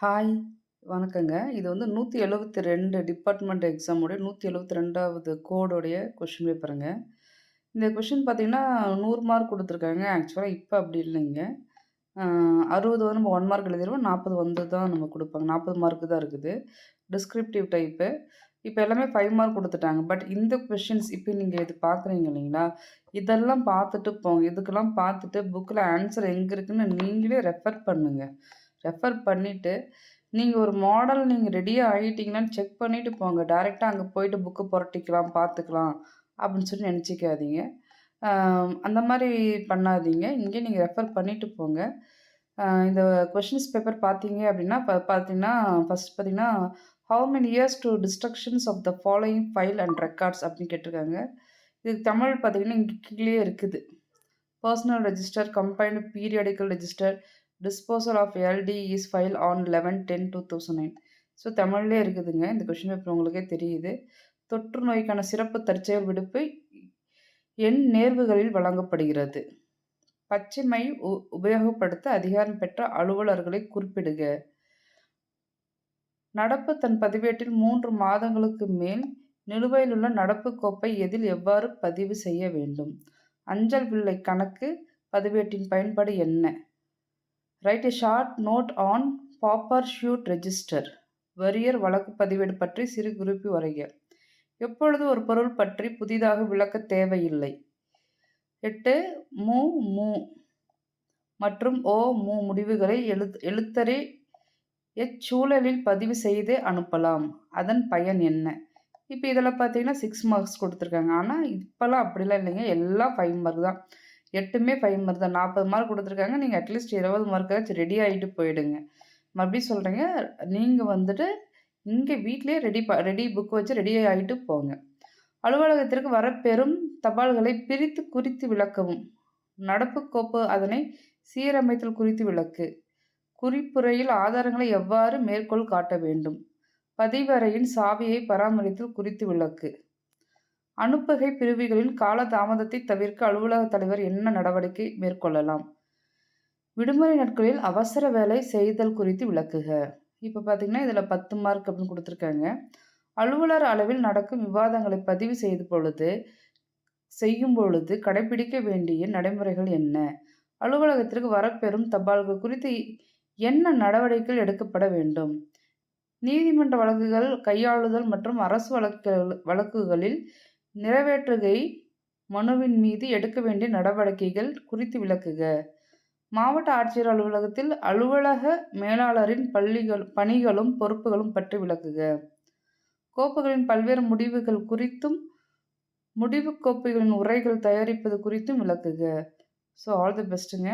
Hi! வணக்கங்க. இது வந்து 172 டிபார்ட்மெண்ட் எக்ஸாமுடைய 172வது கோடுடைய கொஸ்டின் பேப்பருங்க. இந்த கொஸ்டின் பார்த்தீங்கன்னா, 100 மார்க் குடுத்துருக்காங்க. ஆக்சுவலா இப்ப அப்படி இல்லைங்க. அ 60 வந்து நம்ம 1 மார்க் எழுதிருவோம். 40 வந்து தான் நமக்கு குடுப்பாங்க. 40 மார்க் தான் இருக்குது. Descriptive type. இப்ப எல்லாமே 5 மார்க் குடுத்துட்டாங்க. பட் இந்த கொஸ்டின்ஸ் இப்ப நீங்க இது பார்க்குறீங்க இல்லைங்களா? இதெல்லாம் பார்த்துட்டு போங்க. இதுக்கெல்லாம் பார்த்துட்டு புக்ல ஆன்சர் எங்க இருக்குன்னு நீங்களே ரெஃபர் பண்ணுங்க. ரெஃபர் பண்ணிட்டு, நீங்க ஒரு மாடல் நீங்க ரெடியா ஆயிட்டீங்களான்னு செக் பண்ணிட்டு போங்க. டைரக்ட்டா அங்க போயிட்டு புக்க புரட்டிக்கலாம், பார்த்துக்கலாம் அப்படின்னு சொல்லி நெனச்சிக்காதீங்க. அ அந்த மாரி பண்ணாதீங்க. இங்கே நீங்க ரெஃபர் பண்ணிட்டு போங்க. இந்த கொஸ்டின்ஸ் பேப்பர் பார்த்தீங்க அப்படின்னா, பார்த்தீங்கன்னா, ஃபர்ஸ்ட் பார்த்தீங்கன்னா, "how many years to destructions of the following file and records" அப்படின்னு கேட்டிருக்காங்க. இதுக்கு தமிழ் பார்த்தீங்கன்னா, இங்க கீழயே இருக்குது. Personal register, combined periodical register, disposal of LD is file on 11/10/2009. So தமிழ்லயே இருக்குதுங்க. இந்த கொஸ்டின் பேப்பர் உங்களுக்கே தெரியுது. தொற்று நோய்க்கான சிறப்பு தற்செயல் விடுப்பு எண் நேர்வுகளில் வழங்கப்படுகிறது. பச்சை மை உபயோகப்படுத்த அதிகாரம் பெற்ற அலுவலர்களை குறிப்பிடுக. நடப்பு தன் பதிவேட்டில் 3 மாதங்களுக்கு மேல் நிலுவையிலுள்ள நடப்பு கோப்பை எதில் எவ்வாறு பதிவு செய்ய வேண்டும்? அஞ்சல் பிள்ளை கணக்கு பதிவேட்டின் பயன்பாடு என்ன? Write a short note on pauper suit register. வரியர் வழக்கு பதிவேடு பற்றி சிறு குறிப்பு வரைக. எப்பொழுது ஒரு பொருள் பற்றி புதிதாக விளக்க தேவையில்லை? 8 மு மு மற்றும் ஓ மு முடிவுகளை எழுத்தரே எச்சூழலில் பதிவு செய்து அனுப்பலாம். அதன் பயன் என்ன? இப்போ இதில் பார்த்தீங்கன்னா 6 மார்க்ஸ் கொடுத்துருக்காங்க. ஆனால் இப்போல்லாம் அப்படிலாம் இல்லைங்க. எல்லாம் 5 மார்க் தான். 8மே 5 மார்க் தான். 40 மார்க் கொடுத்துருக்காங்க. நீங்கள் அட்லீஸ்ட் 20 மார்க்காச்சும் ரெடி ஆகிட்டு போயிடுங்க. மறுபடியும் சொல்கிறேங்க, நீங்கள் வந்துட்டு இங்கே வீட்டிலேயே ரெடி புக் வச்சு ரெடி ஆகிட்டு போங்க. அலுவலகத்திற்கு வரப்பெறும் தபால்களை பிரித்து குறித்து விளக்கவும். நடப்பு கோப்பு அதனை சீரமைத்தல் குறித்து விளக்கு. குறிப்புரையில் ஆதாரங்களை எவ்வாறு மேற்கோள் காட்ட வேண்டும்? பதிவறையின் சாவியை பராமரித்தல் குறித்து விளக்கு. அனுப்புகை பிரிவுகளின் கால தாமதத்தை தவிர்க்க அலுவலக தலைவர் என்ன நடவடிக்கை மேற்கொள்ளலாம்? விடுமுறை நாட்களில் அவசர வேலை செய்தல் குறித்து விளக்குக. இப்போ பார்த்தீங்கன்னா இதில் 10 மார்க் அப்படின்னு கொடுத்துருக்காங்க. அலுவலர் அளவில் நடக்கும் விவாதங்களை பதிவு செய்யும் பொழுது கடைபிடிக்க வேண்டிய நடைமுறைகள் என்ன? அலுவலகத்திற்கு வரப்பெறும் தபால்கள் குறித்து என்ன நடவடிக்கைகள் எடுக்கப்பட வேண்டும்? நீதிமன்ற வழக்குகள் கையாளுதல் மற்றும் அரசு வழக்குகளில் நிறைவேற்றுகை மனுவின் மீது எடுக்க வேண்டிய நடவடிக்கைகள் குறித்து விளக்குக. மாவட்ட ஆட்சியர் அலுவலகத்தில் அலுவலக மேலாளரின் பணிகளும் பொறுப்புகளும் பற்றி விளக்குக. கோப்புகளின் பல்வேறு முடிவுகள் குறித்தும் முடிவு கோப்புகளின் உரைகள் தயாரிப்பது குறித்தும் விளக்குக. So all the பெஸ்ட்டுங்க.